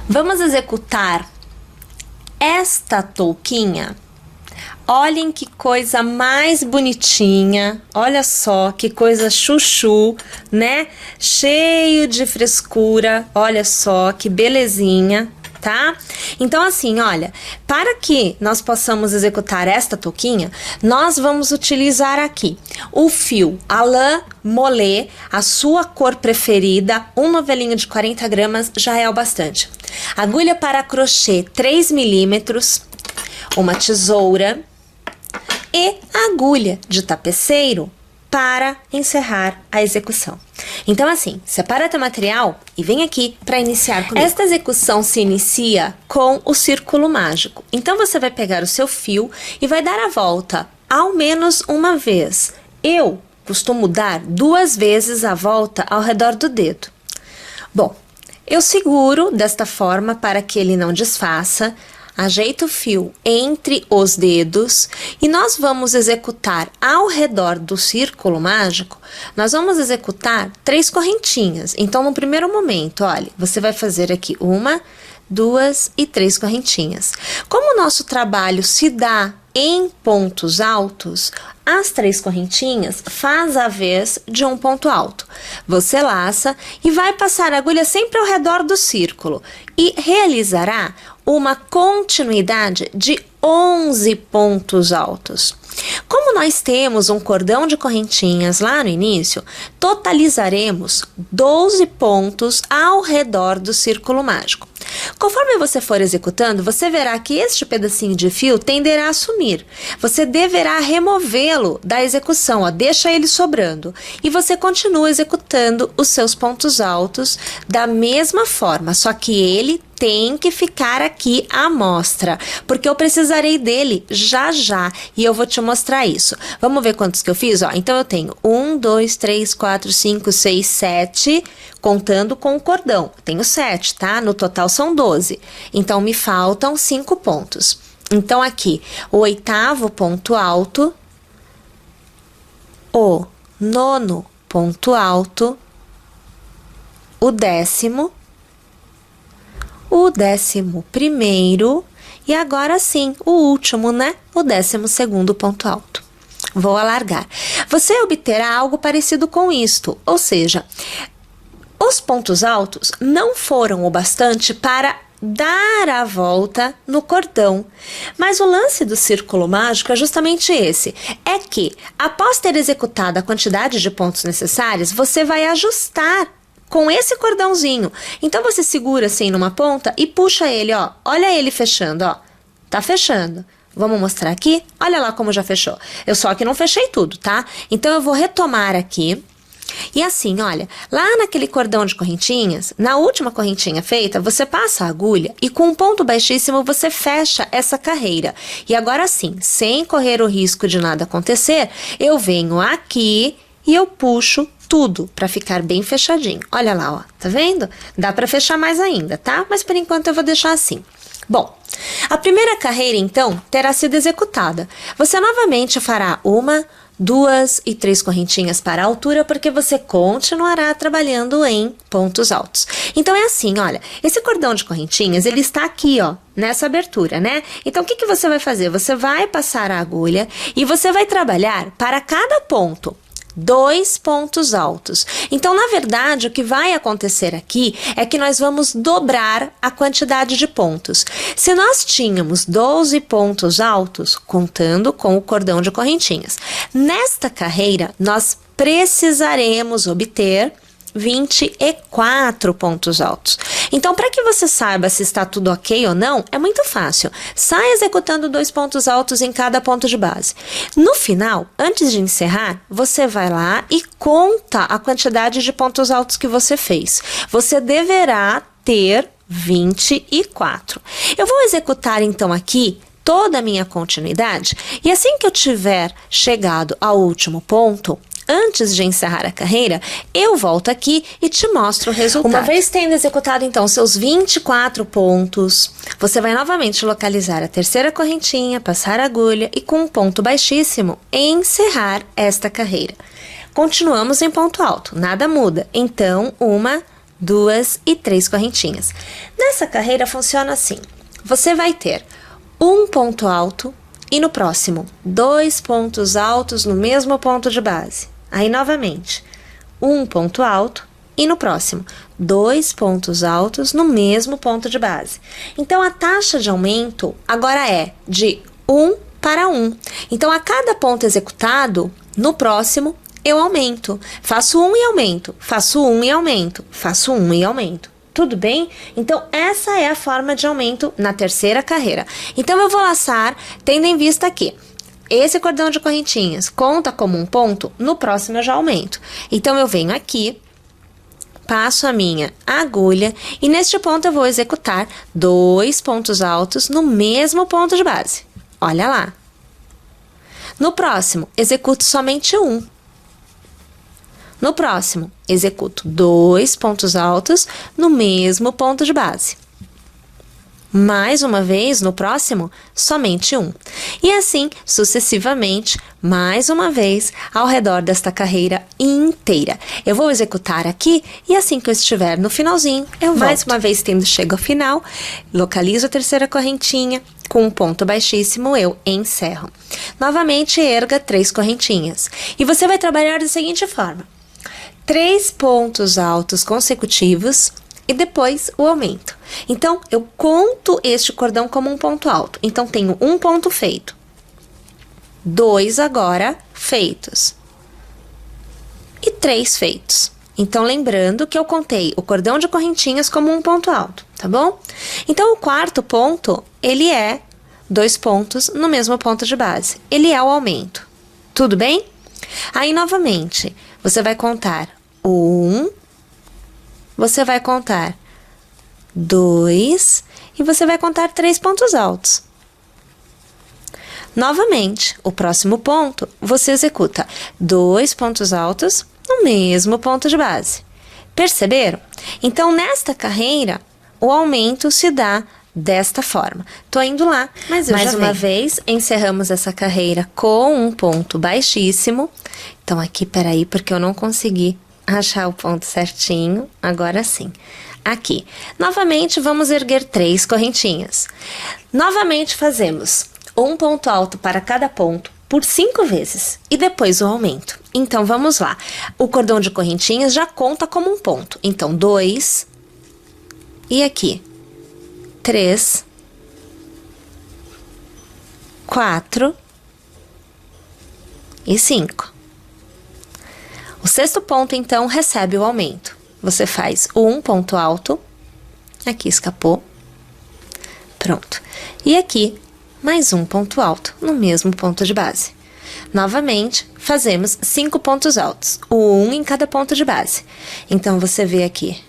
Vamos executar esta touquinha. Olhem que coisa mais bonitinha, olha só que coisa chuchu, né? Cheio de frescura, olha só que belezinha, tá? Então assim, olha, para que nós possamos executar esta touquinha, nós vamos utilizar aqui o fio a lã molê, a sua cor preferida, um novelinho de 40 gramas já é o bastante. Agulha para crochê 3 milímetros, uma tesoura e agulha de tapeceiro para encerrar a execução. Então assim, separa teu material e vem aqui para iniciar comigo. Esta execução se inicia com o círculo mágico. Então você vai pegar o seu fio e vai dar a volta ao menos uma vez. Eu costumo dar 2 vezes a volta ao redor do dedo. Bom, eu seguro desta forma para que ele não desfaça. Ajeita o fio entre os dedos e nós vamos executar ao redor do círculo mágico, nós vamos executar 3 correntinhas. Então, no primeiro momento, olha, você vai fazer aqui 1, 2 e 3 correntinhas. Como o nosso trabalho se dá em pontos altos, as 3 correntinhas faz a vez de um ponto alto. Você laça e vai passar a agulha sempre ao redor do círculo e realizará uma continuidade de 11 pontos altos. Como nós temos um cordão de correntinhas lá no início, totalizaremos 12 pontos ao redor do círculo mágico. Conforme você for executando, você verá que este pedacinho de fio tenderá a sumir. Você deverá removê-lo da execução, ó, deixa ele sobrando. E você continua executando os seus pontos altos da mesma forma, só que ele tem que ficar aqui à mostra, porque eu precisarei dele já já e eu vou te mostrar isso. Vamos ver quantos que eu fiz? Ó, então eu tenho 1, 2, 3, 4, 5, 6, 7, contando com o cordão. Tenho 7, tá? No total são 12. Então me faltam 5 pontos. Então aqui, o 8º ponto alto, o 9º ponto alto, o 10º, o 11º e agora sim, o último, né? O 12º ponto alto. Vou alargar. Você obterá algo parecido com isto, ou seja, os pontos altos não foram o bastante para dar a volta no cordão. Mas o lance do círculo mágico é justamente esse, é que após ter executado a quantidade de pontos necessários, você vai ajustar com esse cordãozinho. Então você segura assim numa ponta e puxa ele, ó. Olha ele fechando, ó. Tá fechando. Vamos mostrar aqui? Olha lá como já fechou. Eu só que não fechei tudo, tá? Então eu vou retomar aqui. E assim, olha, lá naquele cordão de correntinhas, na última correntinha feita, você passa a agulha e com um ponto baixíssimo você fecha essa carreira. E agora sim, sem correr o risco de nada acontecer, eu venho aqui e eu puxo tudo para ficar bem fechadinho. Olha lá, ó, tá vendo? Dá para fechar mais ainda, tá? Mas por enquanto eu vou deixar assim. Bom, a primeira carreira então terá sido executada. Você novamente fará 1, 2 e 3 correntinhas para a altura, porque você continuará trabalhando em pontos altos. Então é assim, olha, esse cordão de correntinhas, ele está aqui, ó, nessa abertura, né? Então o que que você vai fazer? Você vai passar a agulha e você vai trabalhar para cada ponto 2 pontos altos. Então, na verdade, o que vai acontecer aqui é que nós vamos dobrar a quantidade de pontos. Se nós tínhamos 12 pontos altos, contando com o cordão de correntinhas, nesta carreira nós precisaremos obter 24 pontos altos. Então, para que você saiba se está tudo ok ou não, é muito fácil. Sai executando 2 pontos altos em cada ponto de base. No final, antes de encerrar, você vai lá e conta a quantidade de pontos altos que você fez. Você deverá ter 24. Eu vou executar então aqui toda a minha continuidade e assim que eu tiver chegado ao último ponto, antes de encerrar a carreira, eu volto aqui e te mostro o resultado. Uma vez tendo executado então seus 24 pontos, você vai novamente localizar a terceira correntinha, passar a agulha e com um ponto baixíssimo encerrar esta carreira. Continuamos em ponto alto, nada muda. Então, 1, 2 e 3 correntinhas. Nessa carreira funciona assim: você vai ter um ponto alto e no próximo 2 pontos altos no mesmo ponto de base. Aí novamente, um ponto alto e no próximo 2 pontos altos no mesmo ponto de base. Então a taxa de aumento agora é de 1 para 1. Então a cada ponto executado, no próximo eu aumento. Faço 1 e aumento, faço 1 e aumento, faço 1 e aumento. Tudo bem? Então, essa é a forma de aumento na terceira carreira. Então, eu vou laçar, tendo em vista que esse cordão de correntinhas conta como um ponto, no próximo eu já aumento. Então, eu venho aqui, passo a minha agulha e neste ponto eu vou executar 2 pontos altos no mesmo ponto de base. Olha lá. No próximo, executo somente um. No próximo, executo 2 pontos altos no mesmo ponto de base. Mais uma vez, no próximo, somente um. E assim, sucessivamente, mais uma vez, ao redor desta carreira inteira. Eu vou executar aqui e assim que eu estiver no finalzinho, eu volto. Mais uma vez, tendo chego ao final, localizo a terceira correntinha, com um ponto baixíssimo, eu encerro. Novamente, erga 3 correntinhas. E você vai trabalhar da seguinte forma: 3 pontos altos consecutivos e depois o aumento. Então, eu conto este cordão como um ponto alto. Então, tenho um ponto feito. 2 agora feitos. E 3 feitos. Então, lembrando que eu contei o cordão de correntinhas como um ponto alto, tá bom? Então, o quarto ponto, ele é 2 pontos no mesmo ponto de base. Ele é o aumento. Tudo bem? Aí, novamente, você vai contar 1, você vai contar 2 e você vai contar 3 pontos altos. Novamente, o próximo ponto, você executa 2 pontos altos no mesmo ponto de base. Perceberam? Então, nesta carreira, o aumento se dá desta forma. Tô indo lá, mas eu mais já uma vez, encerramos essa carreira com um ponto baixíssimo. Então, aqui, peraí, porque eu não consegui achar o ponto certinho. Agora sim. Aqui. Novamente, vamos erguer 3 correntinhas. Novamente, fazemos um ponto alto para cada ponto por 5 vezes e depois o aumento. Então, vamos lá. O cordão de correntinhas já conta como um ponto. Então, 2 e aqui 3, 4 e 5. O sexto ponto, então, recebe o aumento. Você faz um ponto alto, aqui escapou, pronto. E aqui, mais um ponto alto, no mesmo ponto de base. Novamente, fazemos 5 pontos altos, um em cada ponto de base. Então, você vê aqui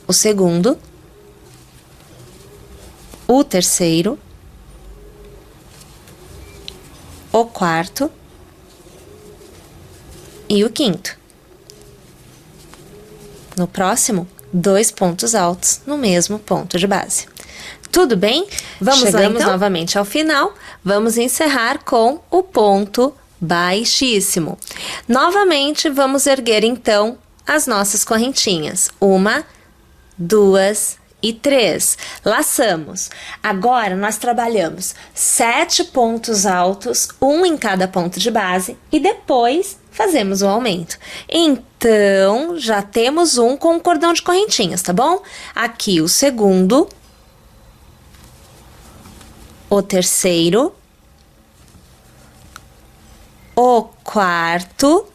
o segundo, o terceiro, o quarto e o quinto. No próximo, 2 pontos altos no mesmo ponto de base. Tudo bem? Chegamos lá, então, novamente ao final. Vamos encerrar com o ponto baixíssimo. Novamente, vamos erguer, então, as nossas correntinhas. 1, 2 e 3. Laçamos. Agora, nós trabalhamos 7 pontos altos, um em cada ponto de base, e depois fazemos o aumento. Então, já temos um com o cordão de correntinhas, tá bom? Aqui o segundo, o terceiro, o quarto,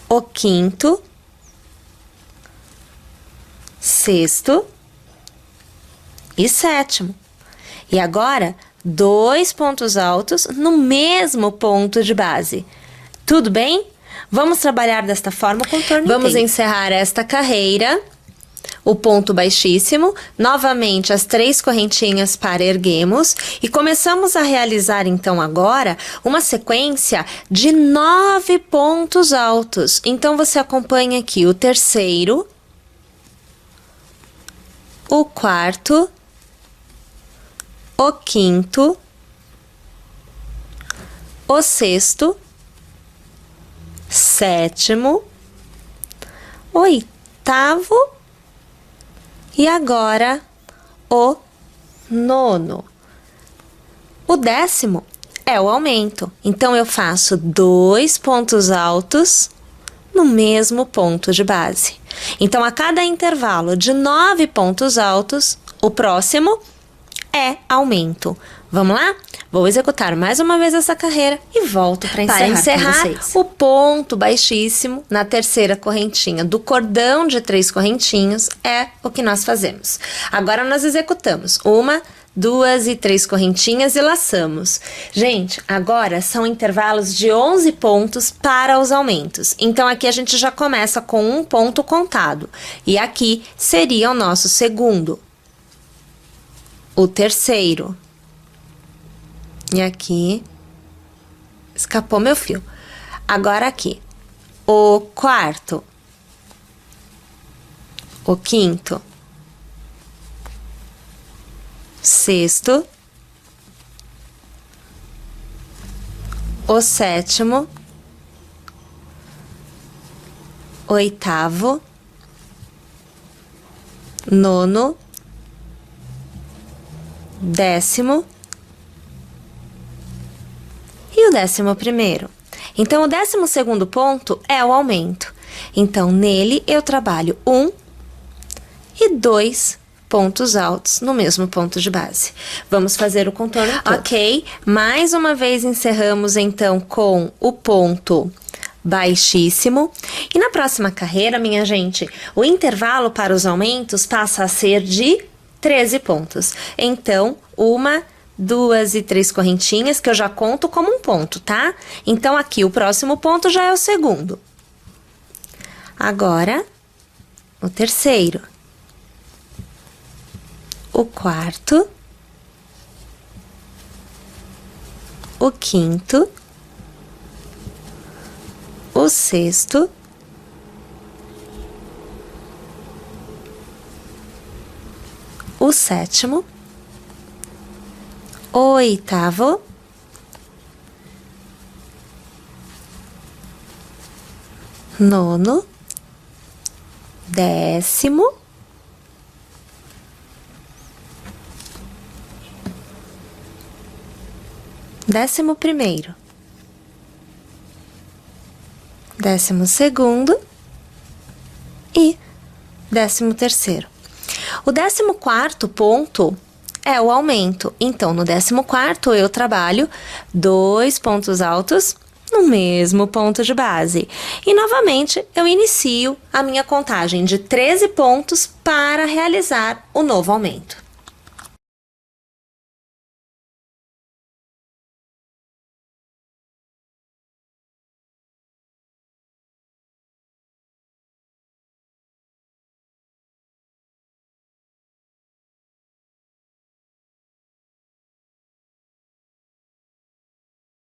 o quinto, sexto e sétimo. E agora, 2 pontos altos no mesmo ponto de base. Tudo bem? Vamos trabalhar desta forma o contorno inteiro. Vamos encerrar esta carreira, o ponto baixíssimo, novamente as 3 correntinhas para erguemos e começamos a realizar então agora uma sequência de 9 pontos altos. Então, você acompanha aqui o terceiro, o quarto, o quinto, o sexto, sétimo, oitavo e agora o nono. O décimo é o aumento, então eu faço 2 pontos altos no mesmo ponto de base. Então, a cada intervalo de 9 pontos altos, o próximo é aumento. Vamos lá? Vou executar mais uma vez essa carreira e volto para encerrar o ponto baixíssimo na terceira correntinha do cordão de 3 correntinhos é o que nós fazemos. Agora, nós executamos 1, 2 e 3 correntinhas e laçamos. Gente, agora são intervalos de 11 pontos para os aumentos. Então, aqui a gente já começa com um ponto contado. E aqui seria o nosso segundo. O terceiro. E aqui escapou meu fio. Agora aqui, o quarto, o quinto, sexto, o sétimo, oitavo, nono, décimo e o 11º. Então, o 12º ponto é o aumento. Então, nele eu trabalho 1 e 2 pontos altos no mesmo ponto de base. Vamos fazer o contorno todo. Ok, mais uma vez encerramos então com o ponto baixíssimo. E na próxima carreira, minha gente, o intervalo para os aumentos passa a ser de 13 pontos. Então, 1, 2 e 3 correntinhas, que eu já conto como um ponto, tá? Então, aqui o próximo ponto já é o segundo. Agora, o terceiro. O quarto. O quinto. O sexto. O sétimo. O oitavo, nono, décimo, 11º, 12º e 13º. O 14º ponto é o aumento. Então, no 14º eu trabalho 2 pontos altos no mesmo ponto de base. E, novamente, eu inicio a minha contagem de 13 pontos para realizar o novo aumento.